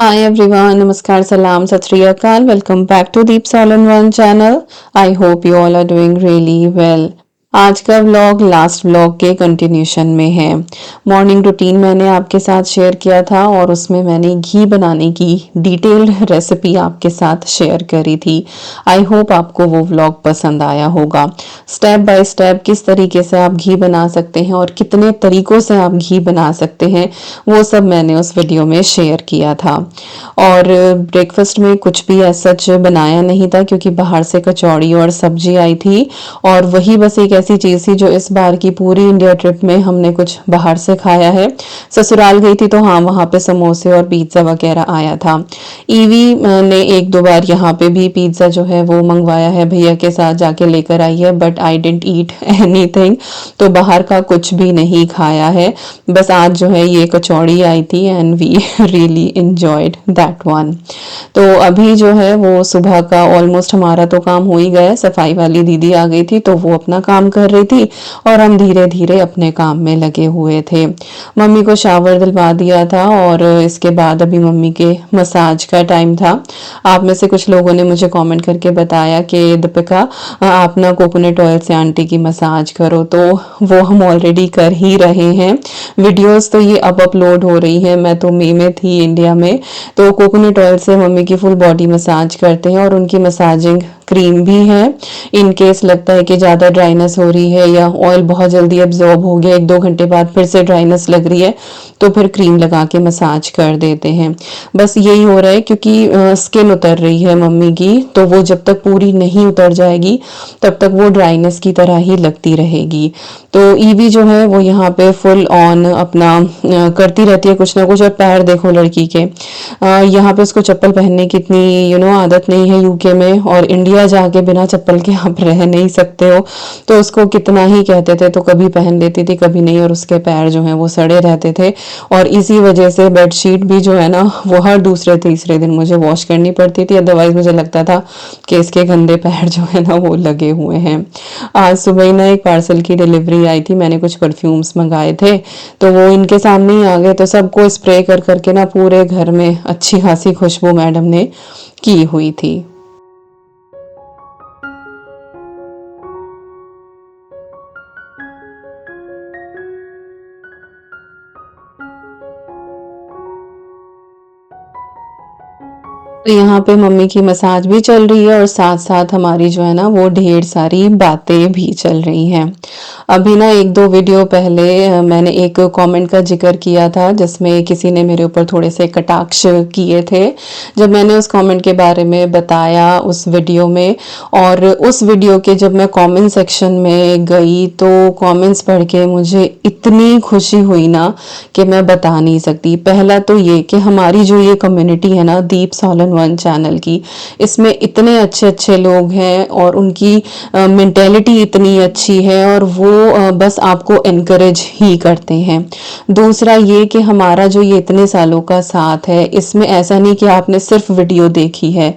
Hi everyone, Namaskar, Salam, Sat Sri Akal. Welcome back to Deep All in One channel. I hope you all are doing really well. आज का vlog last vlog के continuation में है। Morning routine मैंने आपके साथ share किया था और उसमें मैंने घी बनाने की डिटेल्ड रेसिपी आपके साथ शेयर करी थी। आई होप आपको वो व्लॉग पसंद आया होगा। स्टेप बाय स्टेप किस तरीके से आप घी बना सकते हैं और कितने तरीकों से आप घी बना सकते हैं वो सब मैंने उस वीडियो में शेयर किया था। और ब्रेकफास्ट में कुछ भी ऐसा सच बनाया नहीं था क्योंकि बाहर से कचौड़ी और सब्जी आई थी और वही बस एक ऐसी चीज़ थी जो इस बार की पूरी इंडिया ट्रिप में हमने कुछ बाहर से खाया है। ससुराल गई थी तो हाँ, वहाँ पे समोसे और पिज्ज़ा वगैरह आया था। ईवी ने एक दो बार यहाँ पे भी पिज्ज़ा जो है वो मंगवाया है, भैया के साथ जाके लेकर आई है, but I didn't eat anything. तो बाहर का कुछ भी नहीं खाया है। बस आज जो है ये कचौड़ी आई थी and we really enjoyed that one. तो अभी जो है वो सुबह का ऑलमोस्ट हमारा तो काम हो ही गया। सफाई वाली दीदी आ गई थी तो वो अपना काम कर रही थी और हम धीरे धीरे अपने काम में लगे हुए थे। मम्मी को शावर दिलवा दिया था और इसके बाद अभी मम्मी के मसाज का टाइम था। आप में से कुछ लोगों ने मुझे कमेंट करके बताया कि दीपिका आप ना कोकोनट ऑयल से आंटी की मसाज करो, तो वो हम ऑलरेडी कर ही रहे हैं। वीडियोस तो ये अब अपलोड हो रही है। मैं तो मई में थी इंडिया में, तो कोकोनट ऑयल से मम्मी की फुल बॉडी मसाज करते हैं और उनकी मसाजिंग क्रीम भी है। इन केस लगता है कि ज़्यादा ड्राइनेस हो रही है या ऑयल बहुत जल्दी एब्जॉर्ब हो गया, 1-2 घंटे बाद फिर से ड्राइनेस लग रही है, तो फिर क्रीम लगा के मसाज कर देते हैं। बस यही हो रहा है क्योंकि स्किन उतर रही है मम्मी की, तो वो जब तक पूरी नहीं उतर जाएगी तब तक वो ड्राइनेस की तरह ही लगती रहेगी। तो ईवी जो है वो यहाँ पे फुल ऑन अपना करती रहती है कुछ ना कुछ। और पैर देखो लड़की के, यहाँ पे उसको चप्पल पहनने की इतनी आदत नहीं है यूके में, और इंडिया जाके बिना चप्पल के आप रह नहीं सकते हो। तो उसको कितना ही कहते थे तो कभी पहन लेती थी कभी नहीं, और उसके पैर जो हैं वो सड़े रहते थे। और इसी वजह से बेडशीट भी जो है ना वो हर दूसरे तीसरे दिन मुझे वॉश करनी पड़ती थी, अदरवाइज मुझे लगता था कि इसके गंदे पैर जो है ना वो लगे हुए हैं। आज सुबह ही ना एक पार्सल की डिलीवरी आई थी, मैंने कुछ परफ्यूम्स मंगाए थे तो वो इनके सामने ही आ गए, तो सबको स्प्रे कर करके ना पूरे घर में अच्छी खासी खुशबू मैडम ने की हुई थी। तो यहाँ पे मम्मी की मसाज भी चल रही है और साथ साथ हमारी जो है ना वो ढेर सारी बातें भी चल रही हैं। अभी ना 1-2 वीडियो पहले मैंने एक कमेंट का जिक्र किया था जिसमें किसी ने मेरे ऊपर थोड़े से कटाक्ष किए थे। जब मैंने उस कमेंट के बारे में बताया उस वीडियो में, और उस वीडियो के जब मैं कमेंट सेक्शन में गई तो कमेंट्स पढ़ के मुझे इतनी खुशी हुई ना कि मैं बता नहीं सकती। पहला तो ये कि हमारी जो ये कम्युनिटी है ना दीप ऑल इन वन चैनल की, इसमें इतने अच्छे अच्छे लोग हैं और उनकी मेंटेलिटी इतनी अच्छी है और वो बस आपको एनकरेज ही करते हैं। दूसरा ये कि हमारा जो ये इतने सालों का साथ है, इसमें ऐसा नहीं कि आपने सिर्फ वीडियो देखी है,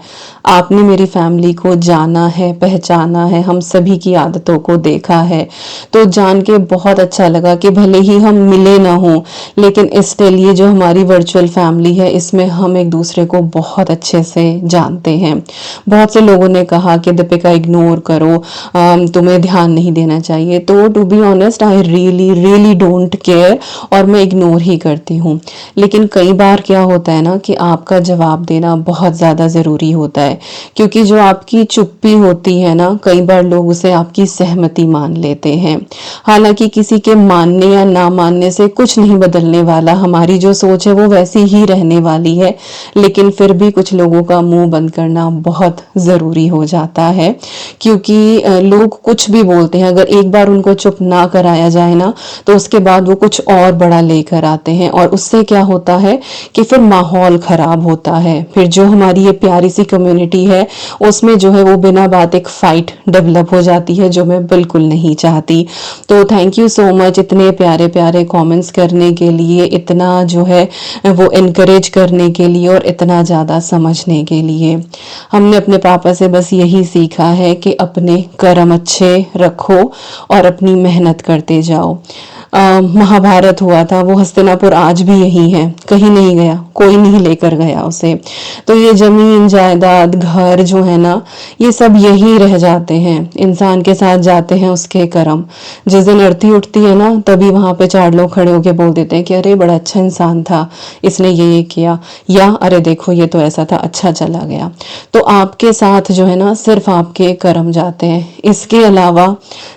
आपने मेरी फैमिली को जाना है, पहचाना है, हम सभी की आदतों को देखा है। तो जान के बहुत अच्छा लगा कि भले ही हम मिले ना हों, लेकिन स्टिल ये जो हमारी वर्चुअल फैमिली है इसमें हम एक दूसरे को बहुत अच्छे से जानते हैं। बहुत से लोगों ने कहा कि दीपिका इग्नोर करो, तुम्हें ध्यान नहीं देना चाहिए। तो to be honest I really really don't care, और मैं इग्नोर ही करती हूँ। लेकिन कई बार क्या होता है ना कि आपका जवाब देना बहुत ज़्यादा ज़रूरी होता है, क्योंकि जो आपकी चुप्पी होती है ना कई बार लोग उसे आपकी सहमति मान लेते हैं। हालांकि किसी के मानने या ना मानने से कुछ नहीं बदलने वाला, हमारी जो सोच है वो वैसी ही रहने वाली है, लेकिन फिर भी कुछ लोगों का मुंह बंद करना बहुत ज़रूरी हो जाता है। क्योंकि लोग कुछ भी बोलते हैं, अगर एक बार उनको चुप ना कराया जाए ना तो उसके बाद वो कुछ और बड़ा लेकर आते हैं, और उससे क्या होता है कि फिर माहौल खराब होता है। फिर जो हमारी ये प्यारी सी कम्युनिटी है उसमें जो है वो बिना बात एक फाइट डेवलप हो जाती है, जो मैं बिल्कुल नहीं चाहती। तो थैंक यू सो मच इतने प्यारे प्यारे कमेंट्स करने के लिए, इतना जो है वो इनकरेज करने के लिए और इतना ज़्यादा समझने के लिए। हमने अपने पापा से बस यही सीखा है कि अपने कर्म अच्छे रखो और अपनी मेहनत करते जाओ। महाभारत हुआ था, वो हस्तिनापुर आज भी यही है, कहीं नहीं गया, कोई नहीं लेकर गया उसे। तो ये जमीन जायदाद घर जो है ना, ये सब यही रह जाते हैं, इंसान के साथ जाते हैं उसके कर्म। जिस दिन अर्थी उठती है ना, तभी वहां पे चार लोग खड़े होके बोल देते हैं कि अरे बड़ा अच्छा इंसान था, इसने ये किया, या अरे देखो ये तो ऐसा था, अच्छा चला गया। तो आपके साथ जो है ना, सिर्फ आपके कर्म जाते हैं, इसके अलावा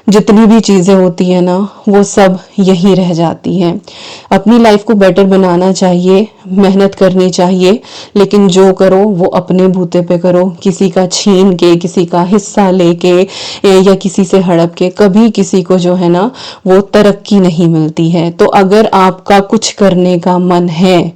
जितनी भी चीजें होती है ना, वो सब यही रह जाती हैं। अपनी लाइफ को बेटर बनाना चाहिए, मेहनत करनी चाहिए, लेकिन जो करो वो अपने बूते पे करो, किसी का छीन के, किसी का हिस्सा लेके या किसी से हड़प के कभी किसी को जो है ना, वो तरक्की नहीं मिलती है। तो अगर आपका कुछ करने का मन है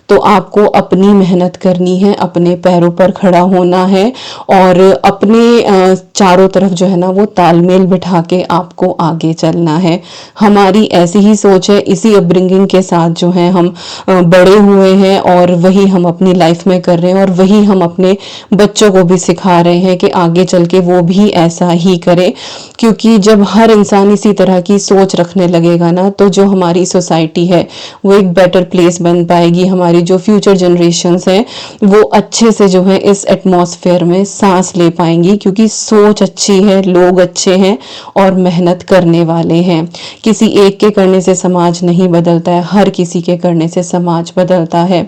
तो आपको अपनी मेहनत करनी है, अपने पैरों पर खड़ा होना है, और अपने चारों तरफ जो है ना, वो तालमेल बिठा के आपको आगे चलना है। हमारी ऐसी ही सोच है, इसी अपब्रिंगिंग के साथ जो है हम बड़े हुए हैं, और वही हम अपनी लाइफ में कर रहे हैं, और वही हम अपने बच्चों को भी सिखा रहे हैं कि आगे चल के वो भी ऐसा ही करे। क्योंकि जब हर इंसान इसी तरह की सोच रखने लगेगा ना, तो जो हमारी सोसाइटी है वो एक बेटर प्लेस बन पाएगी। हमारी जो फ्यूचर जनरेशन्स हैं वो अच्छे से जो है इस एटमॉस्फेयर में सांस ले पाएंगी, क्योंकि सोच अच्छी है, लोग अच्छे हैं और मेहनत करने वाले हैं। किसी एक के करने से समाज नहीं बदलता है, हर किसी के करने से समाज बदलता है।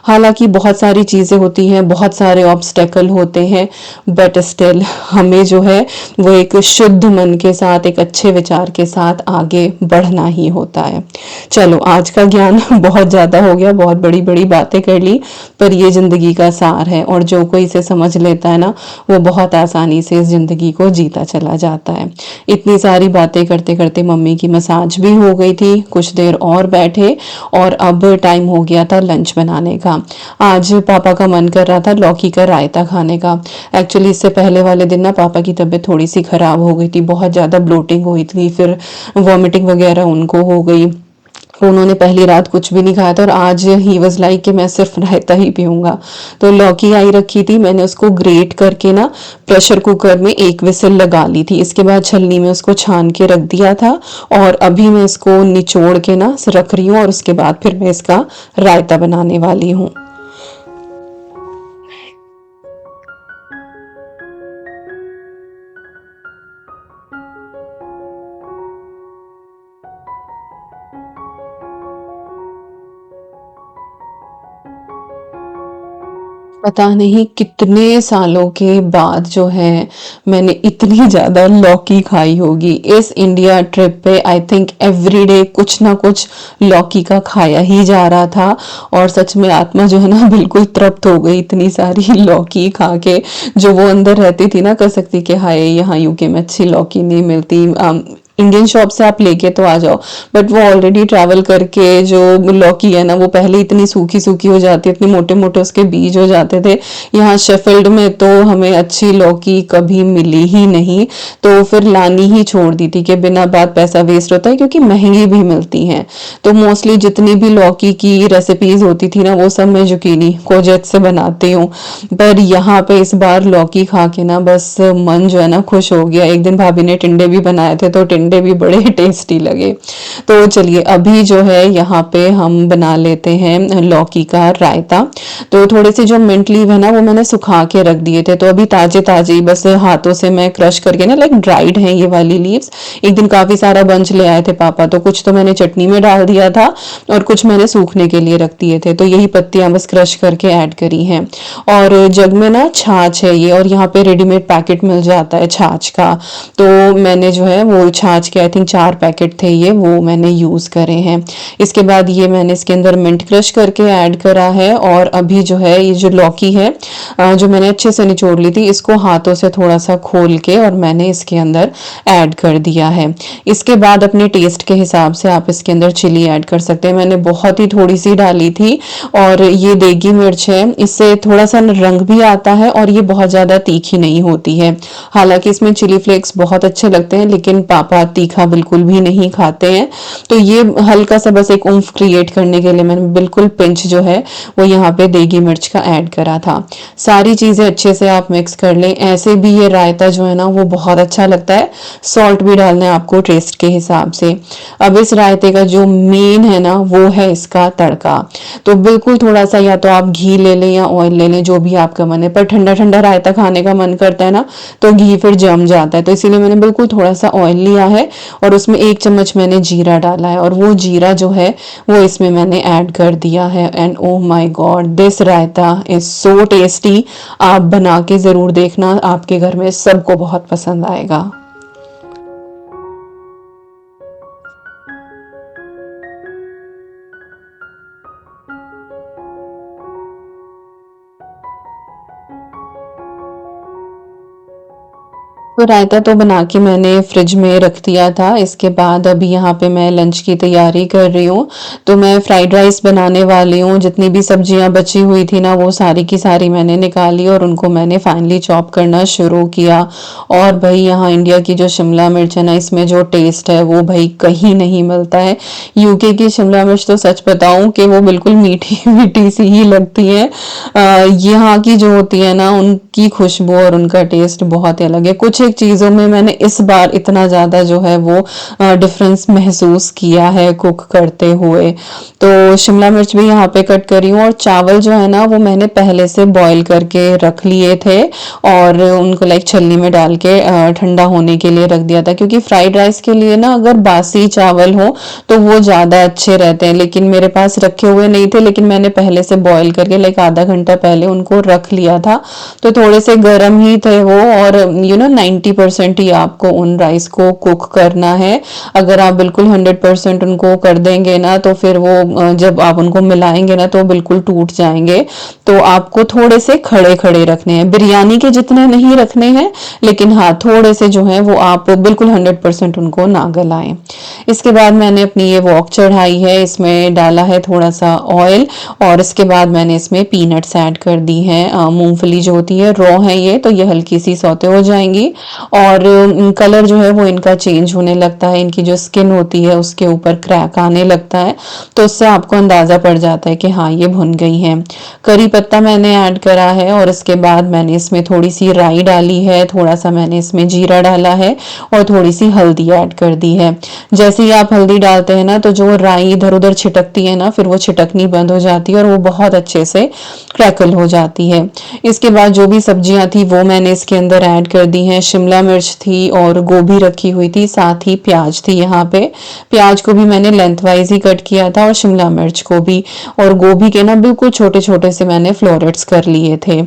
हालांकि बहुत सारी चीज़ें होती हैं, बहुत सारे ऑब्स्टेकल होते हैं, बट स्टिल हमें जो है वो एक शुद्ध मन के साथ, एक अच्छे विचार के साथ आगे बढ़ना ही होता है। चलो, आज का ज्ञान बहुत ज़्यादा हो गया, बहुत बड़ी बड़ी बातें कर ली, पर ये ज़िंदगी का सार है, और जो कोई इसे समझ लेता है ना, वो बहुत आसानी से इस ज़िंदगी को जीता चला जाता है। इतनी सारी बातें करते करते मम्मी की मसाज भी हो गई थी, कुछ देर और बैठे, और अब टाइम हो गया था लंच बनाने का। आज पापा का मन कर रहा था लौकी का रायता खाने का। एक्चुअली इससे पहले वाले दिन ना पापा की तबीयत थोड़ी सी खराब हो गई थी, बहुत ज़्यादा ब्लोटिंग हुई थी, फिर वॉमिटिंग वगैरह उनको हो गई। उन्होंने पहली रात कुछ भी नहीं खाया था, और आज ही वाज लाइक कि मैं सिर्फ रायता ही पीऊंगा। तो लौकी आई रखी थी, मैंने उसको ग्रेट करके ना प्रेशर कुकर में एक विसल लगा ली थी। इसके बाद छलनी में उसको छान के रख दिया था, और अभी मैं इसको निचोड़ के ना रख रही हूँ, और उसके बाद फिर मैं इसका रायता बनाने वाली हूँ। पता नहीं कितने सालों के बाद जो है मैंने इतनी ज़्यादा लौकी खाई होगी इस इंडिया ट्रिप पे। आई थिंक एवरीडे कुछ ना कुछ लौकी का खाया ही जा रहा था, और सच में आत्मा जो है ना बिल्कुल तृप्त हो गई इतनी सारी लौकी खा के। जो वो अंदर रहती थी ना, कह सकती कि हाय यहाँ यूके में अच्छी लौकी नहीं मिलती, इंडियन शॉप से आप लेके तो आ जाओ, बट वो ऑलरेडी ट्रैवल करके जो लौकी है ना, वो पहले इतनी सूखी सूखी हो जाती है, इतने मोटे मोटे उसके बीज हो जाते थे। यहाँ शेफील्ड में तो हमें अच्छी लौकी कभी मिली ही नहीं, तो फिर लानी ही छोड़ दी थी कि बिना बात पैसा वेस्ट होता है, क्योंकि महंगी भी मिलती हैं। तो मोस्टली जितनी भी लौकी की रेसिपीज होती थी ना, वो सब मैं जुकीनी कोजेट से बनाती हूँ। पर यहाँ पे इस बार लौकी खा के ना बस मन जो है ना खुश हो गया। एक दिन भाभी ने टिंडे भी बनाए थे, तो टिंडे भी बड़े टेस्टी लगे। तो चलिए अभी जो है यहाँ पे हम बना लेते हैं लौकी का रायता। तो थोड़े से जो मिंट लीव है ना, वो मैंने सुखा के रख दिए थे, तो अभी ताजे ताजे ही बस हाथों से मैं क्रश करके ना, लाइक ड्राइड है ये वाली लीव्स। एक दिन काफी सारा बंच ले आए थे पापा, तो कुछ तो मैंने चटनी में डाल दिया था, और कुछ मैंने सूखने के लिए रख दिए थे। तो यही पत्तियां बस क्रश करके ऐड करी हैं। और जग में ना छाछ है ये, और यहाँ पे रेडीमेड पैकेट मिल जाता है छाछ का। तो मैंने जो है वो छाछ के आई थिंक 4 पैकेट थे ये, वो मैंने यूज करे हैं। इसके बाद ये मैंने इसके अंदर मिंट क्रश करके ऐड करा है, और अभी जो है ये जो लौकी है जो मैंने अच्छे से निचोड़ ली थी, इसको हाथों से थोड़ा सा खोल के और मैंने इसके अंदर ऐड कर दिया है। इसके बाद अपने टेस्ट के हिसाब से आप इसके अंदर चिली ऐड कर सकते हैं। मैंने बहुत ही थोड़ी सी डाली थी, और ये देगी मिर्च है, इससे थोड़ा सा रंग भी आता है, और ये बहुत ज़्यादा तीखी नहीं होती है। हालांकि इसमें चिली फ्लेक्स बहुत अच्छे लगते हैं, लेकिन पापा बहुत तीखा बिल्कुल भी नहीं खाते हैं। तो ये हल्का सा बस एक उम्फ क्रिएट करने के लिए मैंने बिल्कुल पिंच जो है वो यहाँ पे देगी मिर्च का ऐड करा था। सारी चीज़ें अच्छे से आप मिक्स कर लें। ऐसे भी ये रायता जो है ना वो बहुत अच्छा लगता है। सॉल्ट भी डालना है आपको टेस्ट के हिसाब से। अब इस रायते का जो मेन है ना वो है इसका तड़का। तो बिल्कुल थोड़ा सा या तो आप घी ले लें या ऑयल ले लें, जो भी आपका मन है, पर ठंडा ठंडा रायता खाने का मन करता है ना तो घी फिर जम जाता है, तो इसीलिए मैंने बिल्कुल थोड़ा सा ऑयल लिया है और उसमें 1 चम्मच मैंने जीरा डाला है और वो जीरा जो है वो इसमें मैंने ऐड कर दिया है। And oh my God, this raita is so tasty. आप बना के ज़रूर देखना, आपके घर में सबको बहुत पसंद आएगा। तो रायता तो बना के मैंने फ्रिज में रख दिया था। इसके बाद अभी यहाँ पे मैं लंच की तैयारी कर रही हूँ। तो मैं फ्राइड राइस बनाने वाली हूँ। जितनी भी सब्जियाँ बची हुई थी ना वो सारी की सारी मैंने निकाली और उनको मैंने फाइनली चॉप करना शुरू किया। और भाई यहाँ इंडिया की जो शिमला मिर्च है ना, इसमें जो टेस्ट है वो भाई कहीं नहीं मिलता है। यूके की शिमला मिर्च तो सच बताऊं कि वो बिल्कुल मीठी मीठी सी ही लगती है। यहाँ की जो होती है ना उनकी खुशबू और उनका टेस्ट बहुत ही अलग है। कुछ एक चीज़ों में मैंने इस बार इतना ज़्यादा जो है वो डिफरेंस महसूस किया है कुक करते हुए। तो शिमला मिर्च भी यहाँ पे कट करी हूँ और चावल जो है ना वो मैंने पहले से बॉईल करके रख लिए थे और उनको लाइक छलनी में डाल के ठंडा होने के लिए रख दिया था, क्योंकि फ्राइड राइस के लिए ना अगर बासी चावल हो तो वो ज़्यादा अच्छे रहते हैं। लेकिन मेरे पास रखे हुए नहीं थे, लेकिन मैंने पहले से बॉईल करके लाइक आधा घंटा पहले उनको रख लिया था, तो थोड़े से गर्म ही थे वो। और 90% ही आपको उन राइस को कुक करना है। अगर आप बिल्कुल 100% उनको कर देंगे ना तो फिर वो जब आप उनको मिलाएंगे ना तो बिल्कुल टूट जाएंगे। तो आपको थोड़े से खड़े खड़े रखने हैं, बिरयानी के जितने नहीं रखने हैं, लेकिन हाँ थोड़े से जो है वो आप बिल्कुल 100% उनको ना गलाएं। इसके बाद मैंने अपनी ये वॉक चढ़ाई है, इसमें डाला है थोड़ा सा ऑयल और इसके बाद मैंने इसमें पीनट्स ऐड कर दी हैं। मूंगफली जो होती है रॉ है ये, तो ये हल्की सी सौते हो जाएंगी और कलर जो है वो इनका चेंज होने लगता है। इनकी जो स्किन होती है उसके ऊपर क्रैक आने लगता है, तो उससे आपको अंदाज़ा पड़ जाता है कि हाँ ये भुन गई हैं। करी पत्ता मैंने ऐड करा है और इसके बाद मैंने इसमें थोड़ी सी राई डाली है, थोड़ा सा मैंने इसमें जीरा डाला है और थोड़ी सी हल्दी ऐड कर दी है। जैसे ही आप हल्दी डालते हैं ना तो जो राई इधर उधर छिटकती है ना फिर वो छिटकनी बंद हो जाती है और वो बहुत अच्छे से क्रैकल हो जाती है। इसके बाद जो भी सब्जियां थी वो मैंने इसके अंदर ऐड कर दी हैं। शिमला मिर्च थी और गोभी रखी हुई थी, साथ ही प्याज थी। यहाँ पे प्याज को भी मैंने लेंथ वाइज ही कट किया था और शिमला मिर्च को भी, और गोभी के ना बिल्कुल छोटे छोटे से मैंने फ्लोरेट्स कर लिए थे।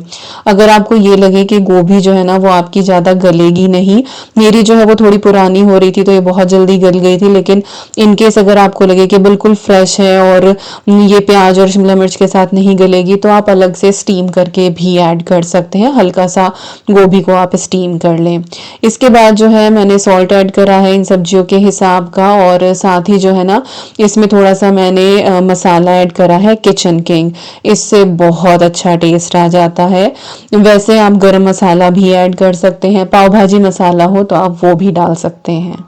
अगर आपको ये लगे कि गोभी जो है ना वो आपकी ज़्यादा गलेगी नहीं, मेरी जो है वो थोड़ी पुरानी हो रही थी तो ये बहुत जल्दी गल गई थी, लेकिन इनकेस अगर आपको लगे कि बिल्कुल फ्रेश है और ये प्याज और शिमला मिर्च के साथ नहीं गलेगी तो आप अलग से स्टीम करके भी ऐड कर सकते हैं। हल्का सा गोभी को आप स्टीम कर लें। इसके बाद जो है मैंने सॉल्ट ऐड करा है इन सब्जियों के हिसाब का, और साथ ही जो है ना इसमें थोड़ा सा मैंने मसाला ऐड करा है किचन किंग। इससे बहुत अच्छा टेस्ट आ जाता है। वैसे आप गरम मसाला भी ऐड कर सकते हैं, पाव भाजी मसाला हो तो आप वो भी डाल सकते हैं।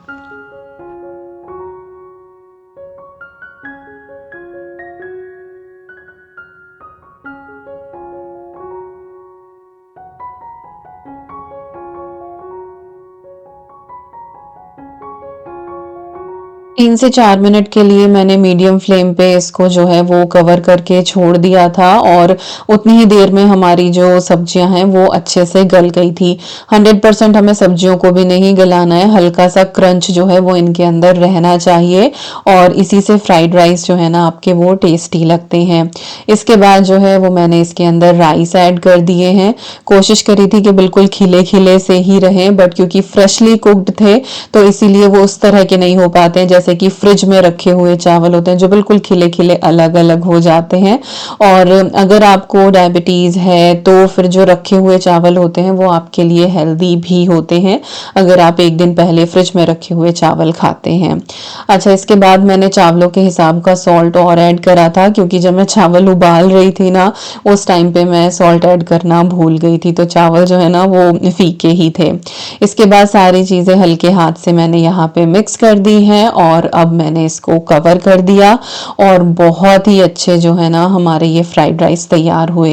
3 से 4 मिनट के लिए मैंने मीडियम फ्लेम पे इसको जो है वो कवर करके छोड़ दिया था और उतनी ही देर में हमारी जो सब्जियां हैं वो अच्छे से गल गई थी। 100% हमें सब्जियों को भी नहीं गलाना है, हल्का सा क्रंच जो है वो इनके अंदर रहना चाहिए और इसी से फ्राइड राइस जो है ना आपके वो टेस्टी लगते हैं। इसके बाद जो है वो मैंने इसके अंदर राइस ऐड कर दिए हैं। कोशिश करी थी कि बिल्कुल खिले खिले से ही रहें, बट क्योंकि फ्रेशली कुक्ड थे तो इसीलिए वो उस तरह के नहीं हो पाते हैं जैसे कि फ्रिज में रखे हुए चावल होते हैं जो बिल्कुल खिले खिले अलग अलग हो जाते हैं। और अगर आपको डायबिटीज़ है तो फिर जो रखे हुए चावल होते हैं वो आपके लिए हेल्दी भी होते हैं अगर आप एक दिन पहले फ्रिज में रखे हुए चावल खाते हैं। अच्छा, इसके बाद मैंने चावलों के हिसाब का सॉल्ट और ऐड करा था, क्योंकि जब मैं चावल उबाल रही थी ना उस टाइम पे मैं सॉल्ट ऐड करना भूल गई थी, तो चावल जो है ना वो फीके ही थे। इसके बाद सारी चीज़ें हल्के हाथ से मैंने यहाँ पे मिक्स कर दी हैं और अब मैंने इसको कवर कर दिया और बहुत ही अच्छे जो है ना हमारे ये फ्राइड राइस तैयार हुए।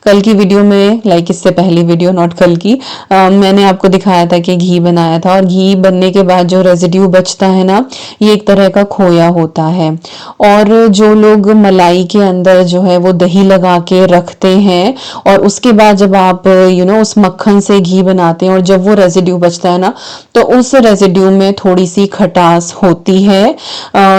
कल की वीडियो में, लाइक इससे पहली वीडियो, नॉट कल की, मैंने आपको दिखाया था कि घी बनाया था और घी बनने के बाद जो रेजिड्यू बचता है ना ये एक तरह का खोया होता है। और जो लोग मलाई के अंदर जो है वो दही लगा के रखते हैं और उसके बाद जब आप उस मक्खन से घी बनाते हैं और जब वो रेजिड्यू बचता है ना तो उस रेजिड्यू में थोड़ी सी खटास होती है।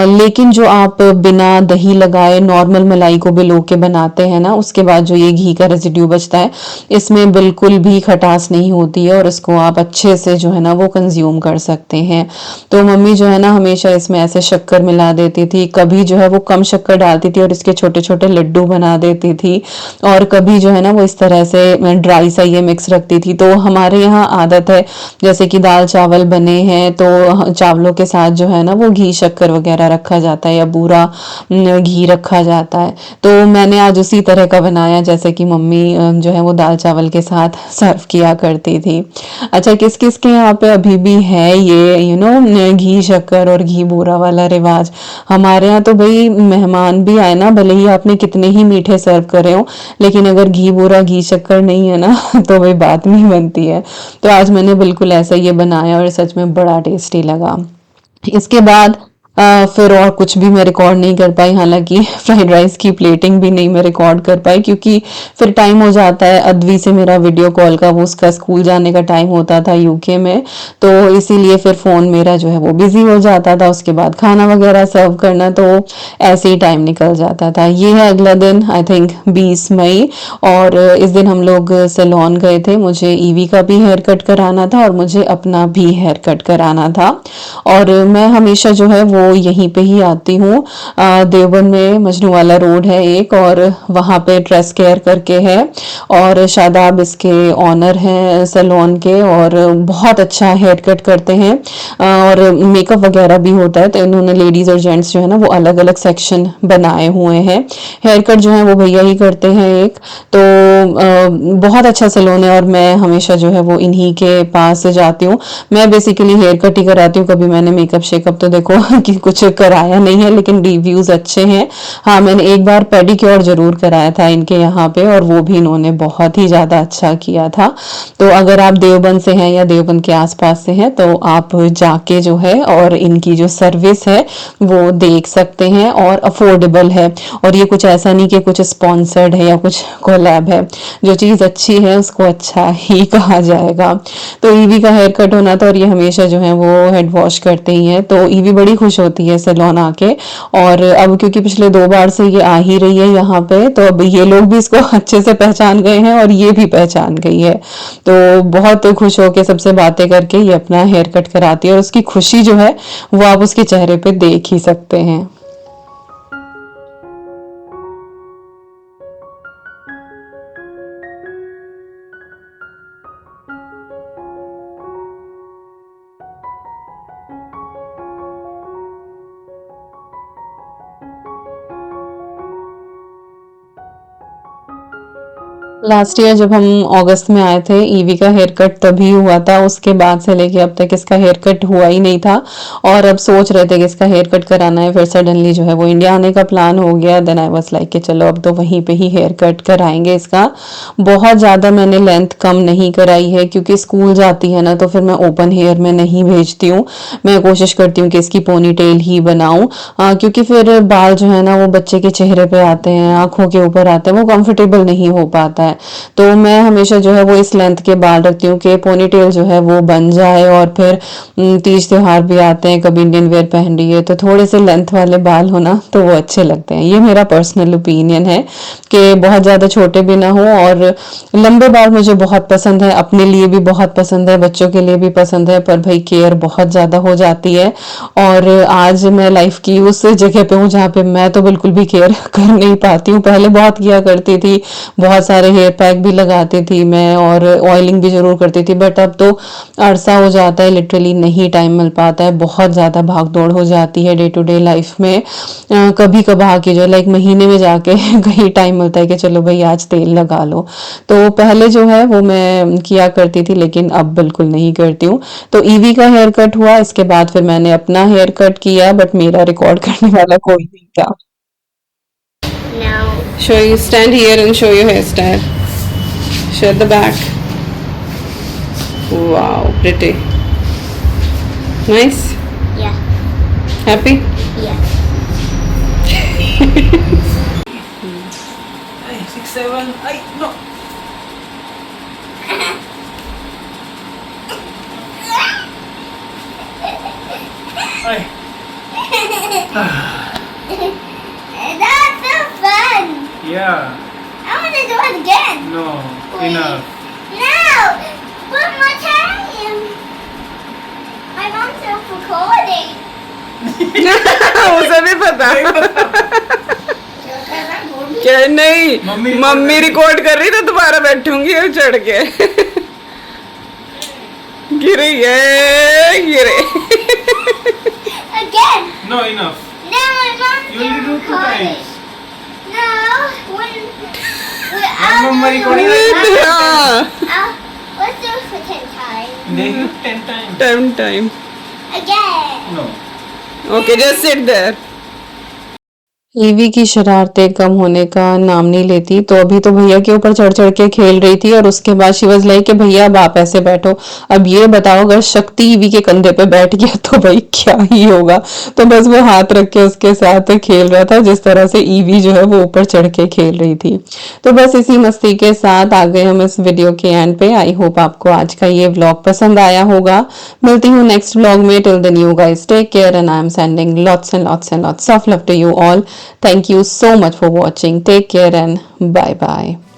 लेकिन जो आप बिना दही लगाए नॉर्मल मलाई को भिगो के बनाते हैं ना उसके बाद जो ये घी का रेजिड्यू बचता है इसमें बिल्कुल भी खटास नहीं होती है और इसको आप अच्छे से जो है ना वो कंज्यूम कर सकते हैं। तो मम्मी जो है ना हमेशा इसमें ऐसे शक्कर मिला देती थी, कभी जो है वो कम शक्कर डालती थी और इसके छोटे छोटे लड्डू बना देती थी और कभी जो है ना वो इस तरह से ड्राई सा ये मिक्स रखती थी। तो हमारे यहाँ आदत है जैसे कि दाल चावल बने हैं तो चावलों के साथ जो है ना वो घी शक्कर वगैरह रखा जाता है या बूरा घी रखा जाता है। तो मैंने आज उसी तरह का बनाया जैसे कि मम्मी जो है वो दाल चावल के साथ सर्व किया करती थी। अच्छा, किस किस के यहाँ पे अभी भी है ये घी शक्कर और घी बूरा वाला रिवाज? हमारे यहाँ तो भाई मेहमान भी आए ना, भले ही आपने कितने ही मीठे सर्व करे हो, लेकिन अगर घी बूरा घी शक्कर नहीं है ना तो वही बात नहीं बनती है। तो आज मैंने बिल्कुल ऐसा ये बनाया और सच में बड़ा टेस्टी लगा। इसके बाद फिर और कुछ भी मैं रिकॉर्ड नहीं कर पाई, हालांकि फ्राइड राइस की प्लेटिंग भी नहीं मैं रिकॉर्ड कर पाई क्योंकि फिर टाइम हो जाता है। अद्वी से मेरा वीडियो कॉल का, वो उसका स्कूल जाने का टाइम होता था यूके में, तो इसीलिए फिर फ़ोन मेरा जो है वो बिजी हो जाता था। उसके बाद खाना वगैरह सर्व करना, तो ऐसे ही टाइम निकल जाता था। ये है अगला दिन, आई थिंक 20 मई, और इस दिन हम लोग सैलून गए थे। मुझे ईवी का भी हेयर कट कराना था और मुझे अपना भी हेयर कट कराना था। और मैं हमेशा जो है वो यहीं पे ही आती हूँ। देवबंद में मजनू वाला रोड है एक, और वहाँ पे ड्रेस केयर करके है और शादाब इसके ऑनर हैं सैलून के और बहुत अच्छा हेयर कट करते हैं और मेकअप वगैरह भी होता है। तो इन्होंने लेडीज़ और जेंट्स जो है ना वो अलग अलग सेक्शन बनाए हुए हैं। हेयर कट जो है वो भैया ही करते हैं एक, तो बहुत अच्छा सैलून है और मैं हमेशा जो है वो इन्हीं के पास जाती हूँ। मैं बेसिकली हेयर कट ही कराती हूँ, कभी मैंने मेकअप शेकअप तो देखो कि कुछ कराया नहीं है, लेकिन रिव्यूज अच्छे हैं। हाँ, मैंने एक बार पेडिक्योर जरूर कराया था इनके यहाँ पे और वो भी इन्होंने बहुत ही ज़्यादा अच्छा किया था। तो अगर आप देवबंद से हैं या देवबंद के आसपास से हैं तो आप जाके जो है और इनकी जो सर्विस है वो देख सकते हैं और अफोर्डेबल है। और ये कुछ ऐसा नहीं कि कुछ स्पॉन्सर्ड है या कुछ कोलैब है, जो चीज़ अच्छी है उसको अच्छा ही कहा जाएगा। तो ईवी का हेयर कट होना था और ये हमेशा जो है वो हेड वॉश करते ही हैं, तो ईवी बड़ी खुश होती है सैलून आके। और अब क्योंकि पिछले 2 बार से ये आ ही रही है यहाँ पे, तो अब ये लोग भी इसको अच्छे से पहचान गए हैं और ये भी पहचान गई है। तो बहुत खुश होके सबसे बातें करके ये अपना हेयर कट कराती है और उसकी खुशी जो है वो आप उसके चेहरे पे देख ही सकते हैं। लास्ट ईयर जब हम अगस्त में आए थे, ईवी का हेयर कट तभी हुआ था, उसके बाद से लेके अब तक इसका हेयर कट हुआ ही नहीं था। और अब सोच रहे थे कि इसका हेयर कट कराना है, फिर सडनली जो है वो इंडिया आने का प्लान हो गया। देन आई वाज लाइक कि चलो अब तो वहीं पे ही हेयर कट कराएंगे इसका। बहुत ज़्यादा मैंने लेंथ कम नहीं कराई है क्योंकि स्कूल जाती है ना तो फिर मैं ओपन हेयर में नहीं भेजती हूँ। मैं कोशिश करती हूँ कि इसकी पोनी टेल ही बनाऊँ, क्योंकि फिर बाल जो है ना वो बच्चे के चेहरे पे आते हैं, आंखों के ऊपर आते हैं, वो कंफर्टेबल नहीं हो पाता है। है। तो मैं हमेशा जो है वो इस लेंथ के बाल रखती हूँ कि पोनी टेल जो है वो बन जाए। और फिर तीज त्योहार भी आते हैं, कभी इंडियन वेयर पहन रही है तो थोड़े से लेंथ वाले बाल हो ना तो वो अच्छे लगते हैं। ये मेरा पर्सनल ओपिनियन है कि बहुत ज़्यादा छोटे भी ना हो। और लंबे बाल मुझे बहुत पसंद है, अपने लिए भी बहुत पसंद है, बच्चों के लिए भी पसंद है, पर भाई केयर बहुत ज़्यादा हो जाती है। और आज मैं लाइफ की उस जगह पे हूँ जहाँ पे मैं तो बिल्कुल भी केयर कर नहीं पाती हूँ। पहले बहुत किया करती थी, बहुत सारे हेयर पैक भी लगाती थी मैं और ऑयलिंग भी ज़रूर करती थी, बट अब तो अरसा हो जाता है, लिटरली नहीं टाइम मिल पाता है। बहुत ज़्यादा भाग दौड़ हो जाती है डे टू डे लाइफ में। कभी कभार की जो लाइक महीने में जाके कहीं टाइम मिलता है कि चलो भाई आज तेल लगा लो। तो पहले जो है वो मैं किया करती थी, लेकिन अब बिल्कुल नहीं करती हूँ। तो ईवी का हेयर कट हुआ, इसके बाद फिर मैंने अपना हेयर कट किया, बट मेरा रिकॉर्ड करने वाला कोई नहीं था। No. Show you, stand here and show your hairstyle. Show the back. Wow, pretty. Nice. Yeah. Happy? Yeah. 6, 7, 8, no. Ay. That's so fun. Yeah. I want to do it again. No. Please. Enough. No. One more time. My mom's recording. उसे भी पता क्या नहीं, mummy record कर रही तो दोबारा बैठूंगी और चढ़ के गिरे गिरे। Again. No, enough. No, my mom's You only do 2 recording. times. No. When Mama recording हाँ, let's do it for 10 times. They do 10 times. Time Again. No. Okay, just sit there. Evie की शरारतें कम होने का नाम नहीं लेती। तो अभी तो भैया के ऊपर चढ़ चढ़ के खेल रही थी और उसके बाद शी वाज लाइक कि भैया अब आप ऐसे बैठो। अब ये बताओ अगर शक्ति ईवी के कंधे पे बैठ गया तो भाई क्या ही होगा। तो बस वो हाथ रख के उसके साथ खेल रहा था, जिस तरह से ईवी जो है वो ऊपर चढ़ के खेल रही थी। तो बस इसी मस्ती के साथ आ गए हम इस वीडियो के एंड पे। आई होप आपको आज का ये व्लॉग पसंद आया होगा। मिलती हूँ नेक्स्ट व्लॉग में। Till then you guys take care and I am sending lots and lots of love to you all. Thank you so much for watching. Take care and bye bye.